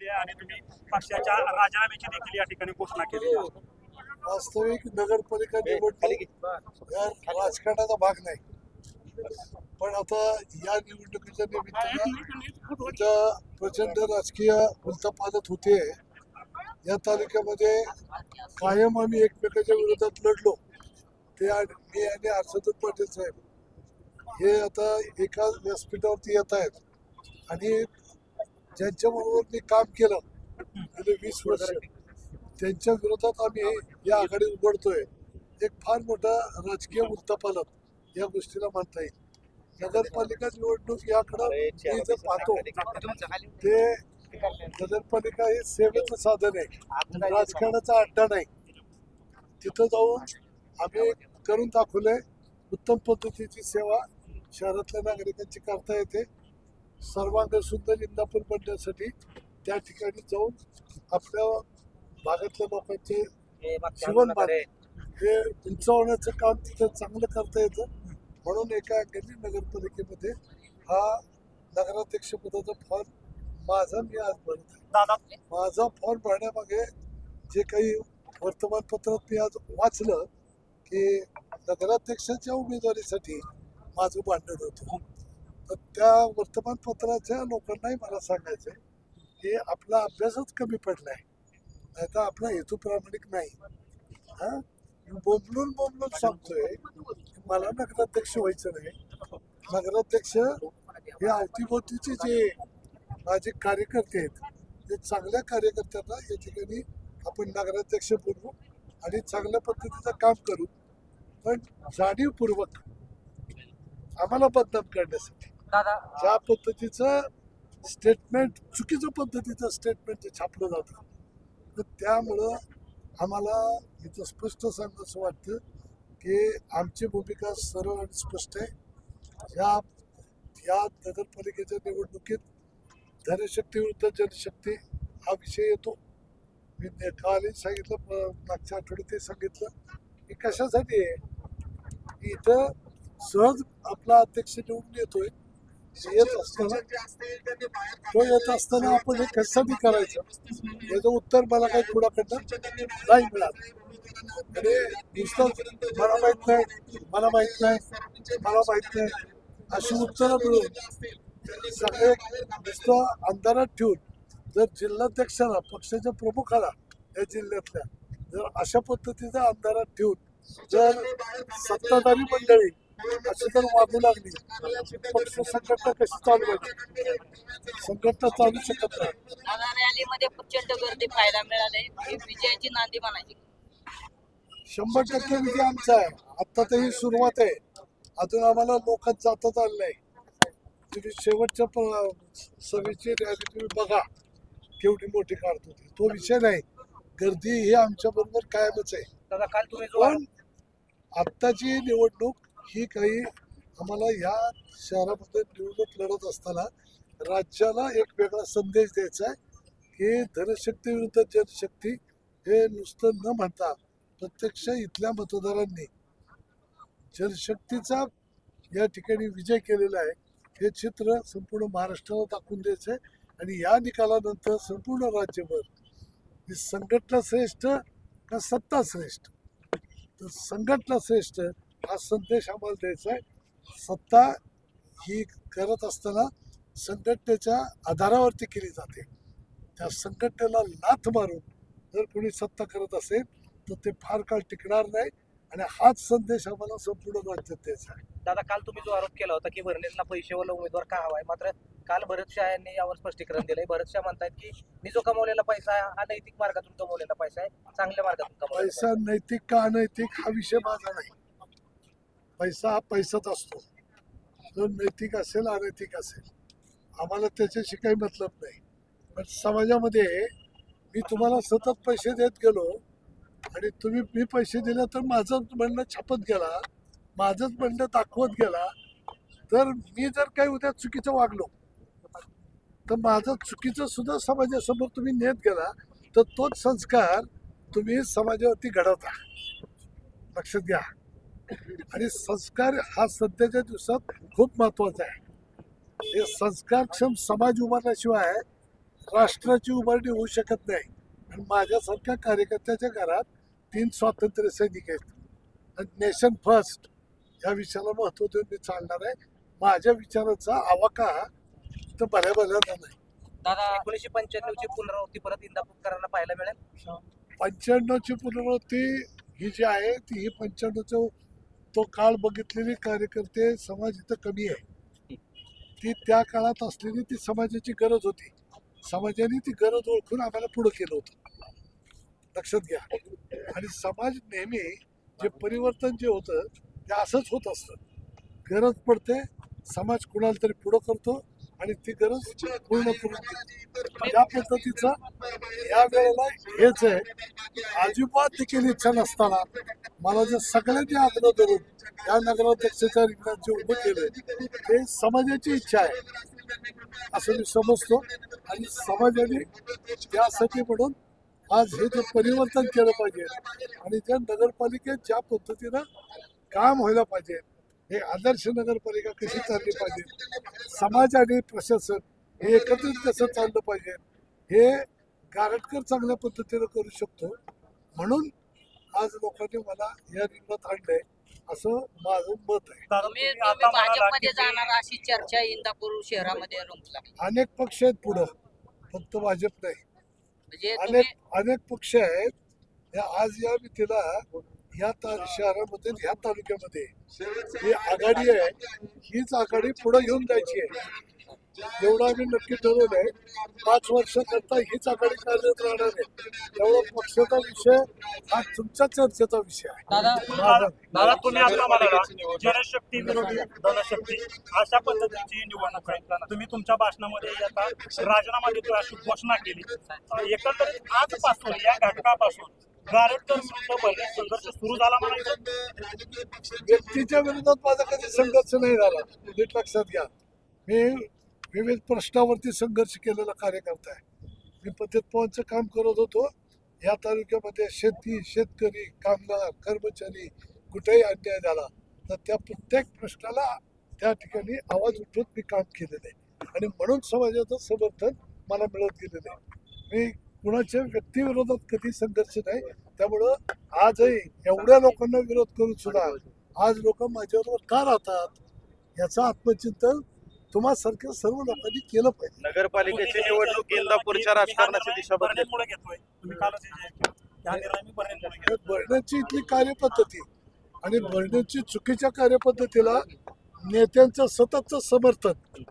आहे आणि तुम्ही पक्षाच्या राजीनाम्याची देखील या ठिकाणी घोषणा केली आहे. वास्तविक नगरपालिका निवडणूक या राजकारणाचा भाग नाही, पण आता या निवडणुकीच्या निमित्तानं इथं प्रचंड राजकीय उलथापालथ होते. या तालुक्यामध्ये कायम आम्ही एकमेकाच्या विरोधात लढलो. ते मी आणि हर्षवर्धन पाटील साहेब हे आता एका व्यासपीठावरती येत आहेत आणि ज्यांच्याबरोबर मी काम केलं गेले 20 वर्ष त्यांच्या विरोधात आम्ही या आघाडी उघडतोय. एक फार मोठा राजकीय उलथापालथ या गोष्टीला मानता येईल. नगरपालिका निवडणूक याकडं मी जर पाहतो ते नगरपालिका हे सेवेचं साधन आहे, राजकारणाचा अड्डा नाही. तिथं जाऊन आम्ही करून दाखवलंय. उत्तम पद्धतीची सेवा शहरातल्या नागरिकांची करता येते. सर्वांग सुंदर इंदापूर बनण्यासाठी त्या ठिकाणी जाऊन आपल्या भागातल्या लोकांचे जीवनमान हे उंचावण्याचं काम तिथं चांगलं करता येतं. म्हणून एका अंगाने नगरपालिकेमध्ये हा नगराध्यक्ष पदाचा फॉर्म माझा मी आज भरत आहे. माझा फॉर्म भरण्यामागे जे काही वर्तमानपत्रात मी आज वाचलं की नगराध्यक्षाच्या उमेदवारीसाठी माझं भांडण होतं, तर त्या वर्तमानपत्राच्या लोकांनाही मला सांगायचं की आपला अभ्यासच कमी पडलाय, नाही तर आपला हेतू प्रामाणिक नाही. हा बोंबलून सांगतोय मला नगराध्यक्ष व्हायचं नाही. नगराध्यक्ष हे अवतीभोवतीचे जे माझे कार्यकर्ते आहेत ते चांगल्या कार्यकर्त्यांना या ठिकाणी आपण नगराध्यक्ष बनवू आणि चांगल्या पद्धतीचं काम करू, पण जाणीवपूर्वक आम्हाला बदनाम करण्यासाठी ज्या पद्धतीचं स्टेटमेंट चुकीच्या पद्धतीचं स्टेटमेंट छापलं जातं, तर त्यामुळं आम्हाला इथं स्पष्ट सांगायचं वाटतं की आमची भूमिका सरळ आणि स्पष्ट आहे. या नगरपालिकेच्या निवडणुकीत धनशक्ती विरुद्ध जनशक्ती हा विषय येतो. मी कालही सांगितलं, मागच्या आठवड्यात सांगितलं की कशासाठी आहे. इथं सहज आपला अध्यक्ष निवडून येतोय, तो येत असताना आपण हे कशासाठी करायचं याचं उत्तर मला काही कुणाकडनं नाही मिळालं. आणि नुसतं मला माहित नाही अशी उत्तरं मिळून सगळे नुसतं अंधारात ठेवून जर जिल्हाध्यक्षाला पक्षाच्या प्रमुखाला या जिल्ह्यातल्या जर अशा पद्धतीचा अंधारात ठेवून जर सत्ताधारी मंडळी अशी जर वागू लागली, पक्ष संघटना कशी चालवायची? संघटना चालू शकत नाही. रॅलीमध्ये प्रचंड गर्दी पाहायला मिळाली, ही विजयाची नांदी म्हणायची. 100% विजय आमचा आहे. आता तर ही सुरुवात आहे, अजून आम्हाला लोकांत जाता आलं नाही. तुम्ही शेवटच्या सभेची रॅली तुम्ही बघा केवढी मोठी काढतो, तो विषय नाही. गर्दी ही आमच्या बरोबर कायमच आहे. पण आत्ताची निवडणूक ही काही आम्हाला या शहरामध्ये निवडणूक लढत असताना राज्याला एक वेगळा संदेश द्यायचा आहे की धनशक्ती विरुद्ध जनशक्ती हे नुसतं न म्हणता प्रत्यक्ष इथल्या मतदारांनी जनशक्तीचा या ठिकाणी विजय केलेला आहे हे चित्र संपूर्ण महाराष्ट्राला दाखवून द्यायचं आहे. आणि या निकालानंतर संपूर्ण राज्यभर ही संघटना श्रेष्ठ का सत्ता श्रेष्ठ, तर संघटना श्रेष्ठ हा संदेश आम्हाला द्यायचा आहे. सत्ता ही करत असताना संघटनेच्या आधारावरती केली जाते. त्या संघटनेला लाथ मारून जर कोणी सत्ता करत असेल तर ते फार काळ टिकणार नाही. आणि हाच संदेश आम्हाला संपूर्ण राज्यात द्यायचा आहे. दादा, काल तुम्ही जो आरोप केला होता की भरणेंना पैशावाला उमेदवार का हवाय, मात्र काल भरत शाह यांनी यावर स्पष्टीकरण दिलंय. भरत शाह म्हणतात की मी जो कमवलेला पैसा आहे हा नैतिक मार्गातून कमवलेला पैसा आहे, चांगल्या मार्गातून कमवलेला पैसा नैतिक का अनैतिक हा विषय माझा नाही. पैसा हा पैसाच असतो, तो नैतिक असेल अनैतिक असेल आम्हाला त्याच्याशी काही मतलब नाही. पण समाजामध्ये मी तुम्हाला सतत पैसे देत गेलो आणि तुम्ही मी पैसे दिले तर माझं म्हणणं छापत गेला, माझंच म्हणणं दाखवत गेला, तर मी जर काही उद्या चुकीचं वागलो तर माझं चुकीचं सुद्धा समाजासमोर तुम्ही नेत गेला तर तोच संस्कार तुम्ही समाजावरती घडवता. लक्षात घ्या. आणि संस्कार हा सध्याच्या दिवसात खूप महत्वाचा आहे. हे संस्कारक्षम समाज उभारल्याशिवाय राष्ट्राची उभारणी होऊ शकत नाही. आणि माझ्यासारख्या कार्यकर्त्याच्या घरात 3 स्वातंत्र्य सैनिक आहेत आणि नेशन फर्स्ट या विषयाला महत्व देऊन मी चालणार आहे. माझ्या विचाराचा आवाका तर भल्या नाही. दादा 1995 ची पुनरावृत्ती परत इंदापूरकरांना पाहायला मिळेल. 95ची पुनरावृत्ती ही जी आहे ती ही 95चा तो काळ बघितलेली कार्यकर्ते समाज इथं कमी आहे. ती त्या काळात असलेली ती समाजाची गरज होती. समाजाने ती गरज ओळखून आम्हाला पुढे केलं होतं, लक्षात घ्या. आणि समाज नेहमी जे परिवर्तन जे होतं ते असंच होत असतं. गरज पडते, समाज कुणाला तरी पुढं करतो आणि ती गरज पूर्ण करून घेतो. त्या पद्धतीचं या वेळेला हेच आहे. अजिबात देखील इच्छा नसताना मला जे सगळ्यांनी आग्रह धरून या नगराध्यक्षाच्या रिंगणात जे उभं केलं ते समाजाची इच्छा आहे असं मी समजतो. आणि समाजाने त्यासाठी म्हणून आज हे जे परिवर्तन केलं पाहिजे आणि त्या नगरपालिकेत ज्या पद्धतीनं काम व्हायला पाहिजे, हे आदर्श नगरपालिका कशी चालली पाहिजे, समाज आणि प्रशासन हे एकत्रित कसं चाललं पाहिजे, हे गारटकर चांगल्या पद्धतीनं करू शकतो. म्हणून आज लोकांनी मला या रिंगणात आणलंय असं माझं मत आहे. तुम्ही भाजपमध्ये जाणार अशी चर्चा इंदापूर शहरामध्ये रंगली. अनेक पक्ष आहेत पुढं, फक्त भाजप नाही. म्हणजे तुम्ही अनेक पक्ष आहेत. आज या मितीला या शहरामध्ये ह्या तालुक्यामध्ये ही आघाडी आहे, हीच आघाडी पुढे घेऊन जायची आहे. एवढं आम्ही नक्की ठरवलंय. 5 वर्षाकरता हीच आघाडी कार्यरत राहणार आहे. एवढा पक्षाचा विषय हा तुमच्या चर्चेचा विषय आहे. दादा तुम्ही आता म्हणाला जनशक्ती विरोधी धनशक्ती अशा पद्धतीची निवडणूक आहे. तुम्ही तुमच्या भाषणामध्ये आता राजीनामा देतोय अशी घोषणा केली. एकंदरीत आजपासून या घटकापासून गारटकर विरुद्ध भरणे संघर्ष सुरू झाला म्हणायचं. व्यक्तीच्या विरोधात माझा कधी संघर्ष नाही झाला, नीट लक्षात घ्या. मी विविध प्रश्नावरती संघर्ष केलेला कार्यकर्ता आहे. मी पतित पवनचं काम करत होतो. या तालुक्यामध्ये शेती, शेतकरी, कामगार, कर्मचारी कुठेही अन्याय झाला तर त्या प्रत्येक प्रश्नाला त्या ठिकाणी आवाज उठवून मी काम केलेलं आहे. आणि म्हणून समाजाचं समर्थन मला मिळत गेलेलं आहे. मी कुणाच्या व्यक्तिविरोधात कधी संघर्ष नाही. त्यामुळं आजही एवढ्या लोकांना विरोध करून सुद्धा आज लोक माझ्याबरोबर का राहतात याचं आत्मचिंतन तुम्हा सारख्या सर्व लोकांनी केलं पाहिजे. नगरपालिकेची निवडणूक इंदापूरच्या राजकारणाची दिशा बदलेल. मुळे घेतोय तुम्ही कालच हे जाहीर केलं. त्या निर्णय मी बरणेमुळे घेतोय. भरण्याची इथली कार्यपद्धती आणि भरण्याची चुकीच्या कार्यपद्धतीला नेत्यांचं सततचं समर्थन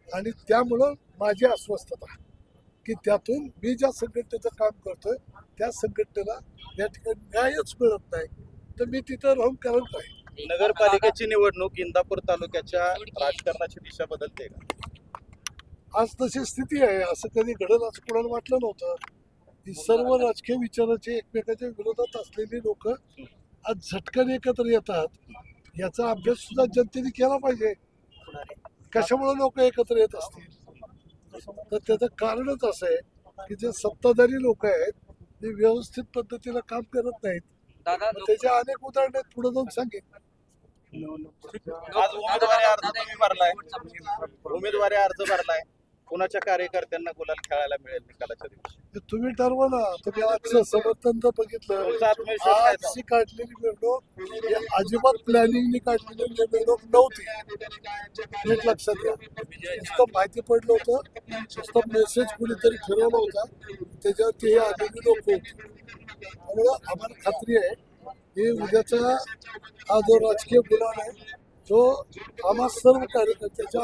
आणि त्यामुळं माझी अस्वस्थता की त्यातून मी ज्या संघटनेचं काम करतोय त्या संघटनेला या ठिकाणी न्यायच मिळत नाही तर मी तिथं राहून करत नाही. नगरपालिकेची निवडणूक इंदापूर तालुक्याच्या राजकारणाची दिशा बदलते का? आज तशी स्थिती आहे. असं कधी घडलं असं कोणाला वाटलं नव्हतं. ही सर्व राजकीय विचाराचे एकमेकाच्या विरोधात असलेली लोक आज झटकन एकत्र येतात. याचा अभ्यास सुद्धा जनतेने केला पाहिजे. कशामुळे लोक एकत्र येत असतील तर त्याचं कारणच असं आहे की जे सत्ताधारी लोक आहेत ते व्यवस्थित पद्धतीनं काम करत नाहीत. त्याचे अनेक उदाहरण पुढे जाऊन सांगेन. आज उमेदवारी अर्ज तुम्ही भरलाय, उमेदवारी अर्ज भरलाय. कुणाच्या कार्यकर्त्यांना गुलाल खेळायला मिळेल निकालाच्या दिवशी? तुम्ही ठरवा ना. तुम्ही आजचं समर्थन जर बघितलं, तुमचा आत्मविश्वास काय आजची काढलेली निवडणूक ही अजिबात प्लॅनिंगनी काढलेली निवडणूक नव्हती. एक लक्षात घ्या. नुसतं माहिती पडलं होतं, नुसतं मेसेज कुणीतरी फिरवला होता, त्याच्यावरती हे आलेली लोक होती. त्यामुळं आम्हाला खात्री आहे की उद्याचा हा जो राजकीय गुलाल आहे तो आम्हा सर्व कार्यकर्त्याच्या